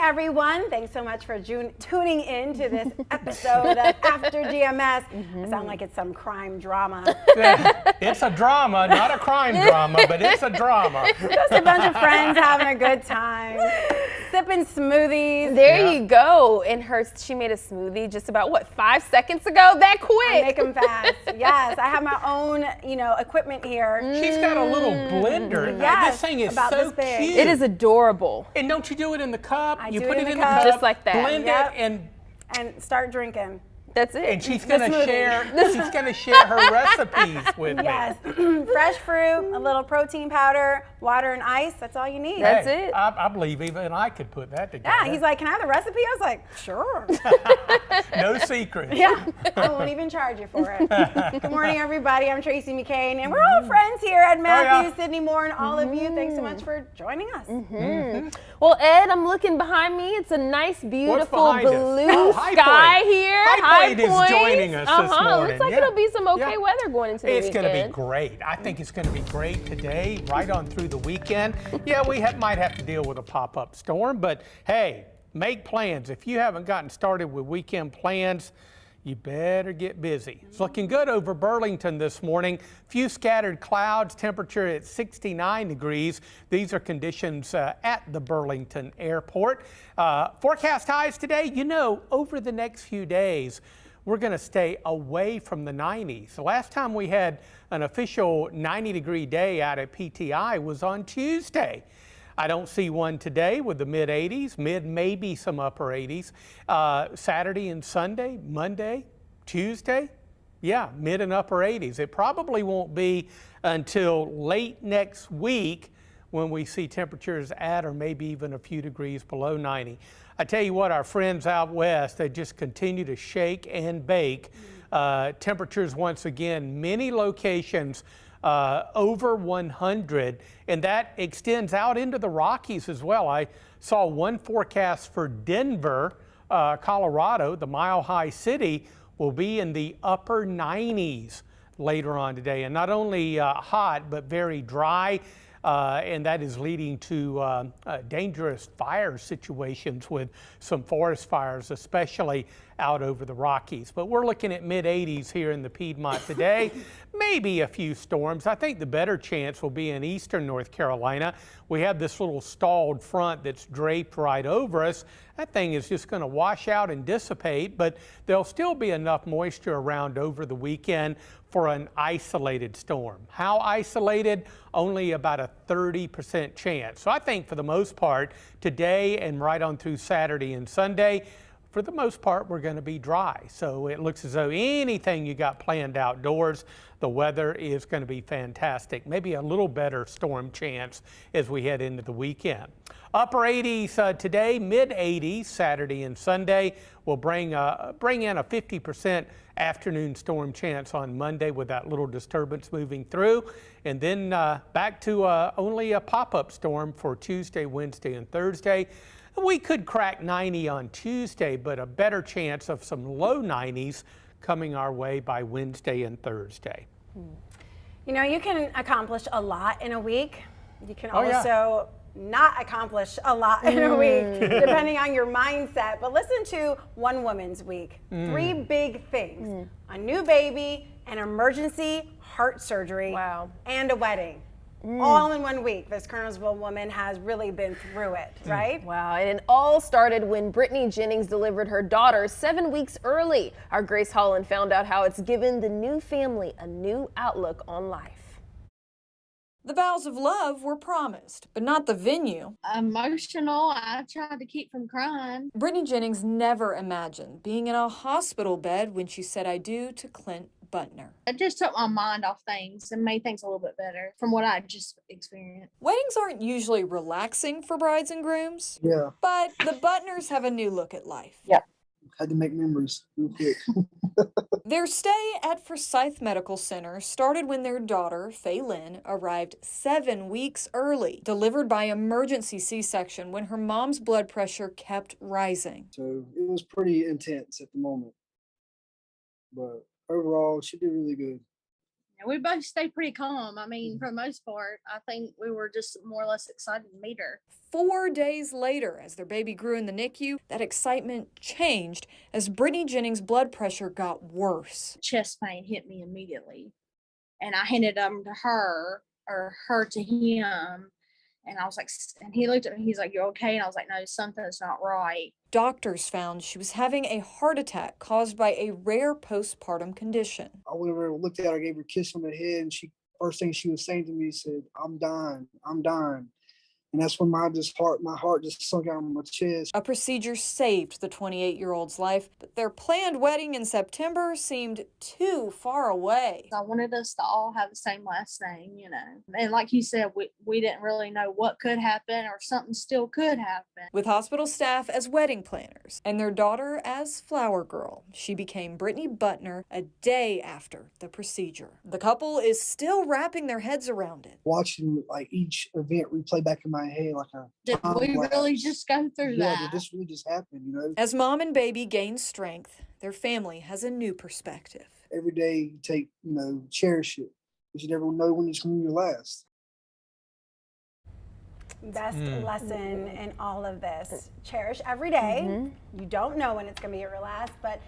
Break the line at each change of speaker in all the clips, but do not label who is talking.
everyone. Thanks so much for tuning in to this episode of After GMS. I sound like it's some crime drama.
It's a drama, not a crime drama, but it's a drama.
Just a bunch of friends having a good time, sipping smoothies.
There you go. And she made a smoothie just about, 5 seconds ago? That quick.
I make them fast. Yes, I have my own, equipment here.
She's got a little blender.
Yes,
This thing is
about
so
this big.
cute.
It is adorable.
And don't you do it in the cup?
I
You
do
put
it
it
in
in
the
the
cup.
cup,
Just like that.
blend
Yep.
it,
and start drinking.
That's it.
and she's gonna
smoothie.
share. She's gonna share her recipes with
Yes,
me.
fresh fruit, a little protein powder, water and ice. That's all you need.
That's
Hey,
it.
I believe even I could put that together.
Yeah, he's like, can I have the recipe? I was like, sure.
No secret.
Yeah, I won't even charge you for it. Good morning, everybody. I'm Tracy McCain, and we're all friends here. Ed Matthews, Sydney Moore, and all of you. Thanks so much for joining us.
Well, Ed, I'm looking behind me. It's a nice, beautiful
behind us?
blue
Oh, High
sky
Point.
here.
High Point is
Point.
joining us this morning.
Looks like
Yeah.
it'll be some okay
Yeah.
weather going into the
It's
weekend.
going to be great. I think it's going to be great today, right on through the weekend. Yeah, we might have to deal with a pop-up storm, but hey, make plans. If you haven't gotten started with weekend plans, you better get busy. It's looking good over Burlington this morning. Few scattered clouds, temperature at 69 degrees. These are conditions at the Burlington Airport. Forecast highs today, over the next few days, we're going to stay away from the 90s. The last time we had an official 90-degree day out at PTI was on Tuesday. I don't see one today with the mid-80s, maybe some upper 80s. Saturday and Sunday, Monday, Tuesday, mid and upper 80s. It probably won't be until late next week when we see temperatures at or maybe even a few degrees below 90. I tell you what, our friends out west, they just continue to shake and bake. Temperatures once again, many locations over 100, and that extends out into the Rockies as well. I saw one forecast for Denver, Colorado, the mile-high city, will be in the upper 90s later on today. And not only hot, but very dry. And that is leading to dangerous fire situations with some forest fires, especially out over the Rockies. But we're looking at mid-80s here in the Piedmont today. Maybe a few storms. I think the better chance will be in eastern North Carolina. We have this little stalled front that's draped right over us. That thing is just going to wash out and dissipate, but there'll still be enough moisture around over the weekend for an isolated storm. How isolated? Only about a 30% chance. So I think for the most part, today and right on through Saturday and Sunday, for the most part, we're going to be dry. So it looks as though anything you got planned outdoors, the weather is going to be fantastic. Maybe a little better storm chance as we head into the weekend. Upper 80s today, mid 80s Saturday and Sunday. We'll bring in a 50% afternoon storm chance on Monday with that little disturbance moving through. And then back to only a pop-up storm for Tuesday, Wednesday, and Thursday. We could crack 90 on Tuesday, but a better chance of some low 90s coming our way by Wednesday and Thursday.
You can accomplish a lot in a week. You can also not accomplish a lot in a week, depending on your mindset. But listen to one woman's week. 3 big things. A new baby, an emergency heart surgery, and a wedding. All in 1 week. This Kernersville woman has really been through it, right?
Wow, and it all started when Brittany Jennings delivered her daughter 7 weeks early. Our Grace Holland found out how it's given the new family a new outlook on life.
The vows of love were promised, but not the venue.
Emotional. I tried to keep from crying.
Brittany Jennings never imagined being in a hospital bed when she said I do to Clint Butner.
It just took my mind off things and made things a little bit better from what I just experienced.
Weddings aren't usually relaxing for brides and grooms.
Yeah.
But the Butners have a new look at life.
Yep. Had to make memories real quick.
Their stay at Forsyth Medical Center started when their daughter, Faye Lynn, arrived 7 weeks early, delivered by emergency C-section when her mom's blood pressure kept rising.
So it was pretty intense at the moment. But overall, she did really good.
And we both stayed pretty calm. I mean, for the most part, I think we were just more or less excited to meet her.
4 days later, as their baby grew in the NICU, that excitement changed as Brittany Jennings' blood pressure got worse.
Chest pain hit me immediately. And I handed them to her, or her to him. And I was like, and he looked at me, he's like, "You okay?" And I was like, "No, something's not right."
Doctors found she was having a heart attack caused by a rare postpartum condition.
I went over and looked at her, gave her a kiss on the head, and first thing she was saying to me said, "I'm dying, I'm dying." And that's when my heart just sunk out of my chest.
A procedure saved the 28-year-old's life, but their planned wedding in September seemed too far away.
I wanted us to all have the same last name, And like you said, we didn't really know what could happen, or something still could happen.
With hospital staff as wedding planners and their daughter as flower girl, she became Brittany Butner a day after the procedure. The couple is still wrapping their heads around it.
Watching like each event replay back in my head like a
Did we really just go through that?
Did this really just happen,
As mom and baby gain strength, their family has a new perspective.
Every day you take, cherish it, because you never know when it's going to be your last.
Best lesson in all of this. Cherish every day. You don't know when it's going to be your last, but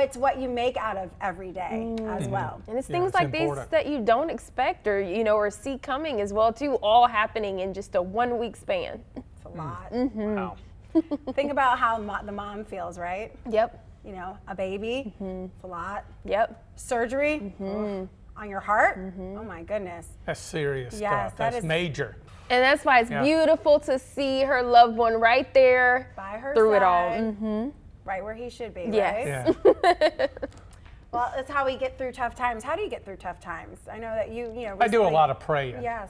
it's what you make out of every day as well.
And it's things like these that you don't expect or, or see coming as well, too, all happening in just a 1 week span.
It's a lot.
Wow.
Think about how the mom feels, right?
Yep.
A baby, it's a lot.
Yep.
Surgery on your heart. Oh my goodness.
That's serious
Yes,
stuff.
that
That's
is
major.
And that's why it's beautiful to see her loved one right there
by her
through
side,
it all.
right where he should be,
Yes.
right?
Yeah.
Well, that's how we get through tough times. How do you get through tough times? I know that you
I do a lot of praying.
Yes.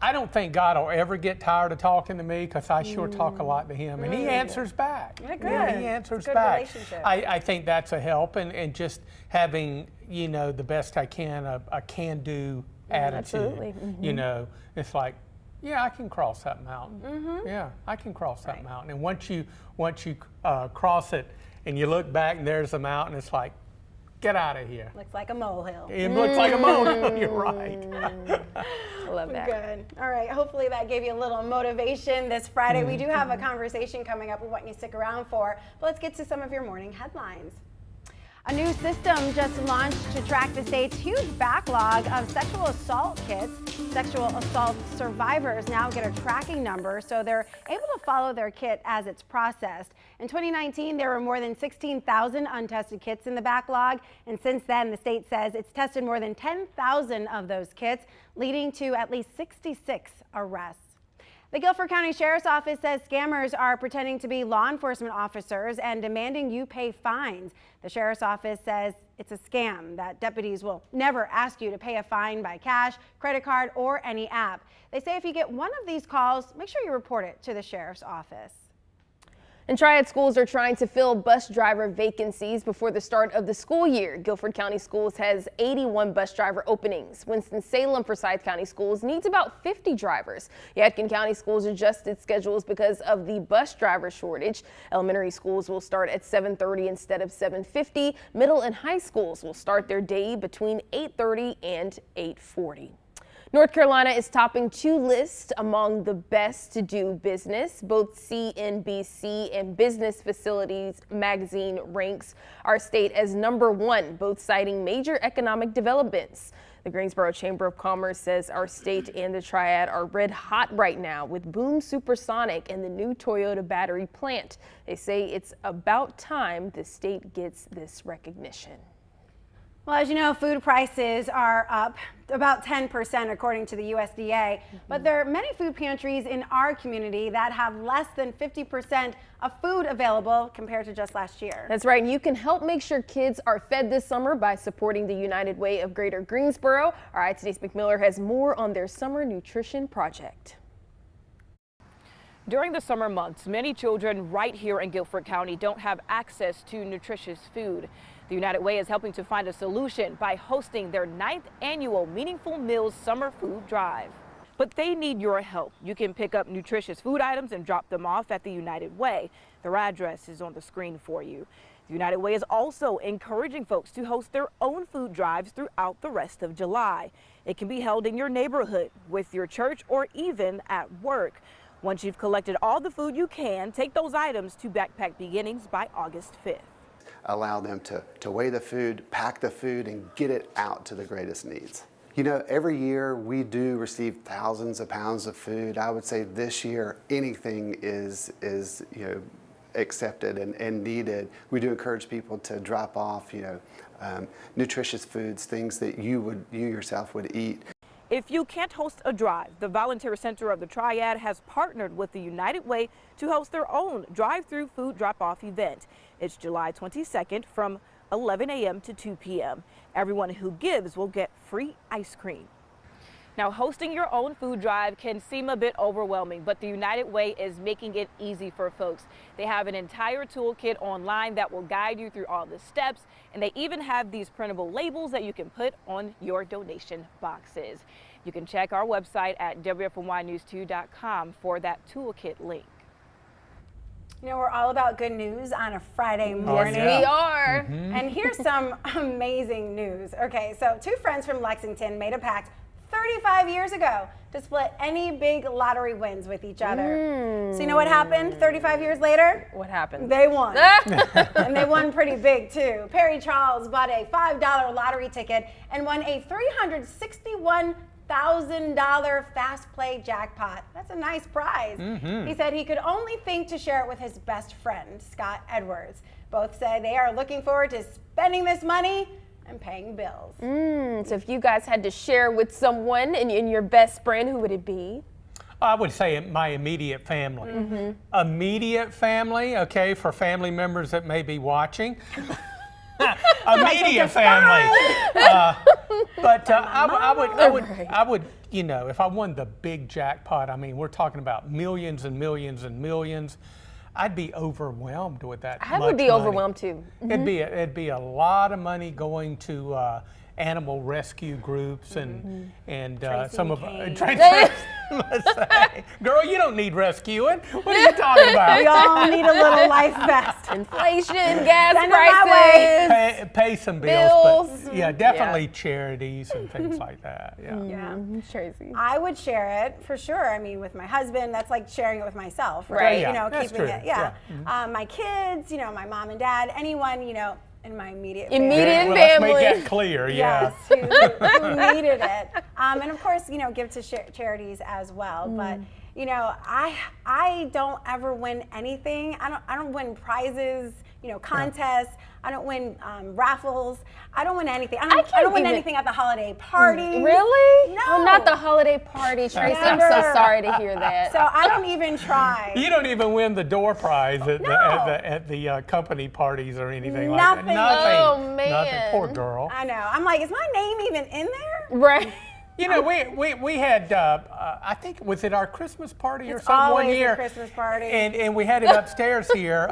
I don't think God will ever get tired of talking to me, because I sure talk a lot to him, and he answers back.
Yeah, good.
He answers
It's a good
back.
relationship.
I think that's a help, and just having, the best I can, a can-do attitude.
Absolutely.
It's like, yeah, I can cross that mountain. Yeah, I can cross that mountain. And once you cross it and you look back and there's a mountain, it's like, get out of here.
Looks like a molehill.
It looks like a molehill. You're right.
I love that.
Good. All right. Hopefully that gave you a little motivation this Friday. We do have a conversation coming up we want you to stick around for. But let's get to some of your morning headlines. A new system just launched to track the state's huge backlog of sexual assault kits. Sexual assault survivors now get a tracking number, so they're able to follow their kit as it's processed. In 2019, there were more than 16,000 untested kits in the backlog, and since then, the state says it's tested more than 10,000 of those kits, leading to at least 66 arrests. The Guilford County Sheriff's Office says scammers are pretending to be law enforcement officers and demanding you pay fines. The Sheriff's Office says it's a scam, that deputies will never ask you to pay a fine by cash, credit card, or any app. They say if you get one of these calls, make sure you report it to the Sheriff's Office.
And Triad schools are trying to fill bus driver vacancies before the start of the school year. Guilford County Schools has 81 bus driver openings. Winston-Salem Forsyth County Schools needs about 50 drivers. Yadkin County Schools adjusted schedules because of the bus driver shortage. Elementary schools will start at 7:30 instead of 7:50. Middle and high schools will start their day between 8:30 and 8:40. North Carolina is topping 2 lists among the best to do business. Both CNBC and Business Facilities magazine ranks our state as #1, both citing major economic developments. The Greensboro Chamber of Commerce says our state and the Triad are red hot right now with Boom Supersonic and the new Toyota battery plant. They say it's about time the state gets this recognition.
Well, as you know, food prices are up about 10% according to the USDA, but there are many food pantries in our community that have less than 50% of food available compared to just last year.
That's right, and you can help make sure kids are fed this summer by supporting the United Way of Greater Greensboro. All right, Denise McMiller has more on their summer nutrition project.
During the summer months, many children right here in Guilford County don't have access to nutritious food. The United Way is helping to find a solution by hosting their 9th annual Meaningful Meals Summer Food Drive. But they need your help. You can pick up nutritious food items and drop them off at the United Way. Their address is on the screen for you. The United Way is also encouraging folks to host their own food drives throughout the rest of July. It can be held in your neighborhood, with your church, or even at work. Once you've collected all the food you can, take those items to Backpack Beginnings by August 5th.
Allow them to weigh the food, pack the food, and get it out to the greatest needs. You know, every year we do receive thousands of pounds of food. I would say this year anything is accepted and needed. We do encourage people to drop off, nutritious foods, things that you yourself would eat.
If you can't host a drive, the Volunteer Center of the Triad has partnered with the United Way to host their own drive-through food drop-off event. It's July 22nd from 11 a.m. to 2 p.m. Everyone who gives will get free ice cream. Now, hosting your own food drive can seem a bit overwhelming, but the United Way is making it easy for folks. They have an entire toolkit online that will guide you through all the steps, and they even have these printable labels that you can put on your donation boxes. You can check our website at WFNYnews2.com for that toolkit link.
You know, we're all about good news on a Friday morning.
Yes, we are.
And here's some amazing news. Okay, so two friends from Lexington made a pact 35 years ago to split any big lottery wins with each other. So you know what happened 35 years later?
What happened?
They won. And they won pretty big too. Perry Charles bought a $5 lottery ticket and won a $361,000 fast play jackpot. That's a nice prize. He said he could only think to share it with his best friend, Scott Edwards. Both say they are looking forward to spending this money and paying bills.
So if you guys had to share with someone and your best friend, who would it be?
I would say my immediate family. Immediate family, okay, for family members that may be watching. Immediate family. But I would, if I won the big jackpot, I mean, we're talking about millions and millions and millions. I'd be overwhelmed with that.
I would be overwhelmed too.
It'd be a lot of money going to animal rescue groups and some of girl, you don't need rescuing. What are you talking about?
We all need a little life vest.
Inflation, gas
Send
prices.
Pay some bills. But yeah, definitely charities and things like that. Yeah.
Tracy.
I would share it for sure. I mean, with my husband, that's like sharing it with myself,
Right.
right?
Yeah, that's
keeping
true.
it. Yeah. My kids, my mom and dad, anyone, in my immediate
Immediate
family.
Let's
family.
make that clear.
Yes, who needed it. And of course, give to charities as well. But I don't ever win anything. I don't win prizes, contests. I don't win raffles. I don't win anything. I don't win anything at the holiday party.
Really?
No.
Oh, not the holiday party, Tracy. I'm so
Never.
sorry to hear that.
So I don't even try.
You don't even win the door prize at the company parties or anything like that.
Nothing.
Oh, man.
Nothing. Poor girl.
I know. I'm like, is my name even in there?
Right.
We had, I think, was it our Christmas party or
It's
something one
always
year?
a Christmas party.
And we had it upstairs here.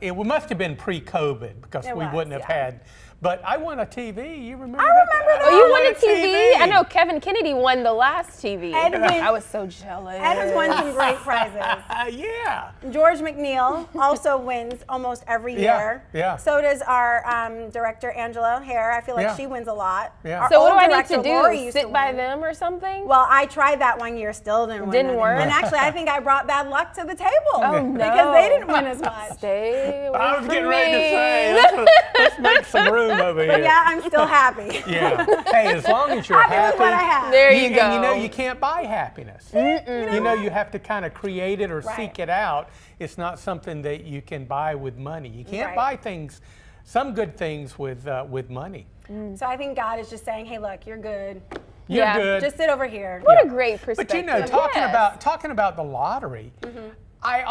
It must have been pre-COVID because
It
we
was,
wouldn't have
yeah.
had. But I won a TV. You remember?
I remember that.
Oh, you
won
won a TV? I know Kevin Kennedy won the last TV. I was so jealous.
Ed has won some great prizes.
Yeah.
George McNeil also wins almost every year.
Yeah.
So does our director, Angela Hare. I feel like
Yeah.
she wins a lot.
Yeah.
Our
So what
old
do I need
director,
to
Lori,
do?
used
Sit
to
by
win.
them or something?
Well, I tried that one year, still didn't win.
Didn't
anything.
work?
And actually, I think I brought bad luck to the table.
Oh, no.
Because they didn't win as much.
Stay away
I was
from
getting
me.
ready to say, let's make some room over here.
But yeah, I'm still happy.
Yeah. Hey, as long as you're
Happy
happy.
with what I have.
There you go.
And you can't buy happiness. You have to kind of create it or
Right.
seek it out. It's not something that you can buy with money. You can't
Right.
buy things, some good things with money.
So I think God is just saying, hey, look, you're good.
You're
Yeah.
good.
Just sit over here.
What a great perspective.
But talking about the lottery, I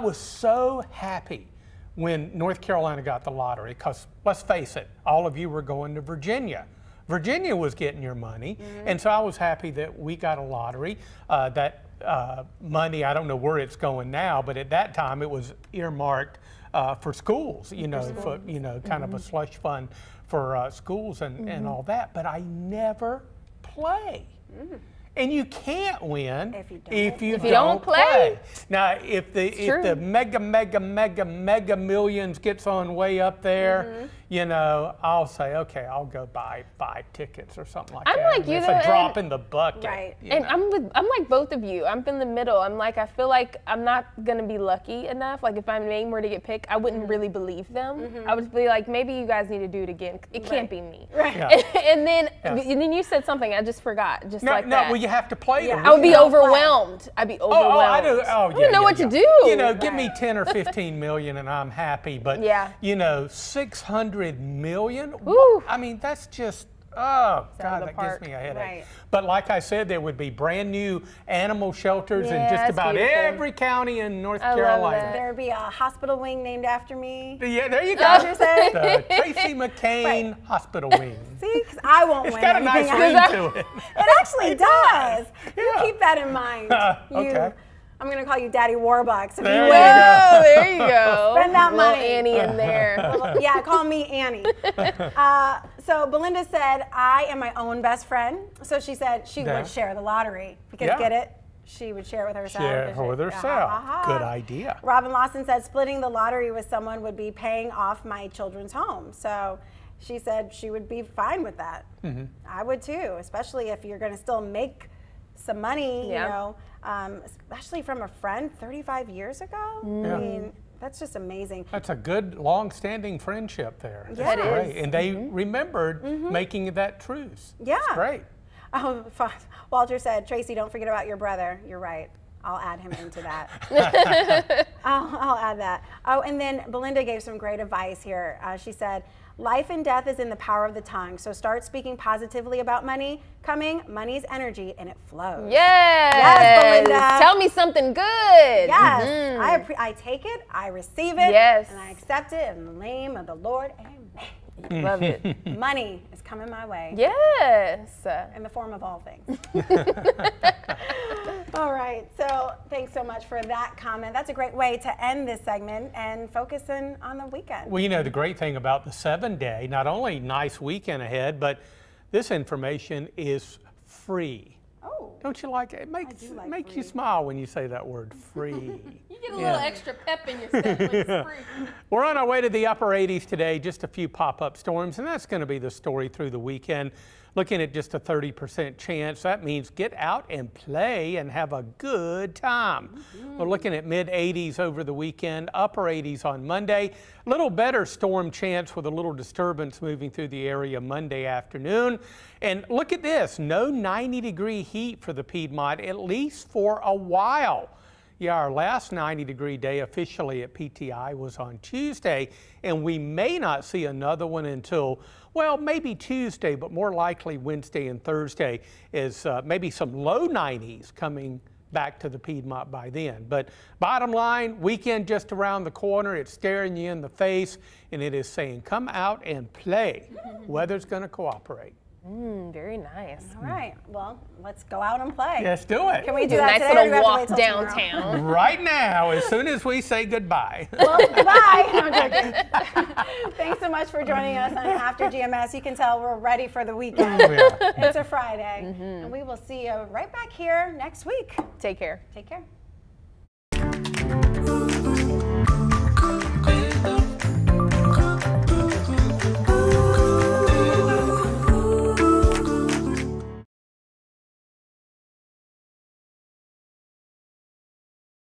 was so happy when North Carolina got the lottery, because let's face it, all of you were going to Virginia. Virginia was getting your money, and so I was happy that we got a lottery. That money, I don't know where it's going now, but at that time it was earmarked for schools, for kind of a slush fund for schools and all that. But I never play. And you can't win
if you
don't play.
play.
Now, if the mega millions gets on way up there, you know, I'll say, okay, I'll go buy 5 tickets or something like that.
Like you,
it's a drop in the bucket.
Right.
And I'm like both of you. I'm in the middle. I'm like, I feel like I'm not gonna be lucky enough. Like if my name were to get picked, I wouldn't really believe them. I would be like, maybe you guys need to do it again. It can't be me.
Right.
Yeah.
And then you said something I just forgot. Just like that.
Well, you have to play.
Yeah.
To
I would be
win.
overwhelmed. I'd be overwhelmed.
I do. Oh,
I don't know what to do.
You know, give me 10 or 15 million and I'm happy. But you know, 600 million.
Woo.
I mean, that's just. Oh, God, that
park.
gives me a headache.
Right.
But like I said, there would be brand new animal shelters in
Yeah,
just
that's
about
beautiful.
every county in North
I love
Carolina.
that.
There'd be a hospital wing named after me.
Yeah, there you go.
That's what you're saying?
The Tracy McCain Hospital Wing.
See, 'cause I won't
It's
win.
got a nice
anything
ring
else.
to it.
It actually does. You
Yeah.
keep that in mind.
Okay.
I'm going to call you Daddy Warbucks if
There
you
you
win.
Oh, there you go.
Spend that
Little
money.
Annie in there.
Well, yeah, call me Annie. So Belinda said, I am my own best friend. So she said she
Yeah.
would share the lottery. Because
Yeah.
get it? She would share with herself.
Share her with herself. Good idea.
Robin Lawson said splitting the lottery with someone would be paying off my children's home. So she said she would be fine with that. I would too, especially if you're going to still make some money,
Yeah.
you know, especially from a friend 35 years ago. I mean, that's just amazing.
That's a good, long-standing friendship there.
Yeah.
That's
It
great.
is.
And they remembered making that truce.
Yeah.
It's great.
Walter said, Tracy, don't forget about your brother. You're right. I'll add him into that. I'll add that. Oh, and then Belinda gave some great advice here. She said, life and death is in the power of the tongue. So start speaking positively about money coming. Money's energy and it flows.
Yes.
Yes, Belinda.
Tell me something good.
Yes. I take it. I receive it.
Yes.
And I accept it in the name of the Lord. Amen.
Love it.
Money is coming my way.
Yes.
In the form of all things. All right, so thanks so much for that comment. That's a great way to end this segment and focus in on the weekend.
Well, you know, the great thing about the 7-day, not only nice weekend ahead, but this information is free.
Oh,
Don't you like it? It makes you
free.
smile when you say that word, free.
You get a little extra pep in your step when it's free.
We're on our way to the upper 80s today, just a few pop-up storms, and that's going to be the story through the weekend. Looking at just a 30% chance. That means get out and play and have a good time. We're looking at mid-80s over the weekend, upper 80s on Monday. A little better storm chance with a little disturbance moving through the area Monday afternoon. And look at this, no 90-degree heat for the Piedmont, at least for a while. Yeah, our last 90-degree day officially at PTI was on Tuesday, and we may not see another one until, well, maybe Tuesday, but more likely Wednesday and Thursday is maybe some low 90s coming back to the Piedmont by then. But bottom line, weekend just around the corner, it's staring you in the face, and it is saying, come out and play. Weather's going to cooperate.
Very nice.
all right. Well, let's go out and play.
Let's do it.
Can we do
Do a
that
nice
today, or do we
little
have to
walk
wait till tomorrow?
downtown.
Right now, as soon as we say goodbye.
Well, goodbye. No, I'm joking. Thanks so much for joining us on After GMS. You can tell we're ready for the weekend.
Oh, yeah.
It's a Friday, and we will see you right back here next week.
Take care.
Take care.